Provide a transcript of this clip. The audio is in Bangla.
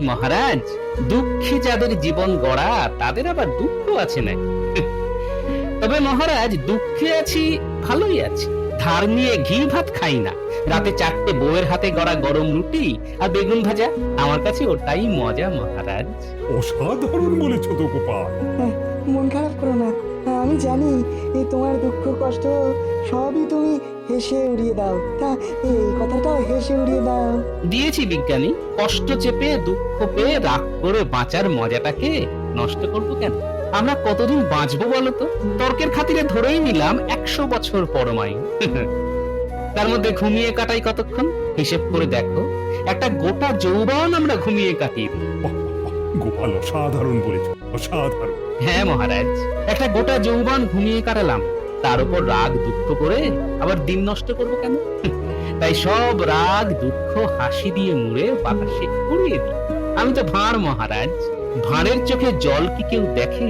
মহারাজ, দুঃখী যাদের জীবন গড়া তাদের আবার দুঃখ আছে না। তবে মহারাজ, দুঃখে আছি, ভালোই আছি। ধার নিয়ে ঘি ভাত খাই না। রাতে 4টে বউয়ের হাতে গড়া গরম রুটি আর বেগুন ভাজা, আমার কাছে ওটাই মজা মহারাজ। অসাধারণ বলেছ তো গোপাল। মন খারাপ করো না, আমি জানি এই তোমার দুঃখ কষ্ট সবই তুমি হেসে উড়িয়ে দাও। তা এই কথাটাও হেসে উড়িয়ে দাও। দিয়েছি বিজ্ঞানী, কষ্ট চেপে দুঃখ পেয়ে রাগ করে বাঁচার মজাটাকে নষ্ট করবো কেন? আমরা কতদিন বাঁচবো বলতো? তর্কের খাতিরে ধরেই নিলাম 100 বছর পরমায়ু। তার মধ্যে ঘুমিয়ে কাটাই কতক্ষণ? হিসেব করে দেখো, একটা গোটা যৌবন আমরা ঘুমিয়ে কাটিয়ে দিই। বাহ, বাহ, বাহ, গোপাল অসাধারণ বলেছ, অসাধারণ। হ্যাঁ মহারাজ, একটা গোটা যৌবন ঘুমিয়ে কাটালাম, তার উপর রাগ দুঃখ করে আবার দিন নষ্ট করবো কেন? তাই সব রাগ দুঃখ হাসি দিয়ে মুড়ে বাতাসে উড়িয়ে দিই। আমি তো ভাঁড় মহারাজ, ভাঁড়ের চোখে জল কি কেউ দেখে?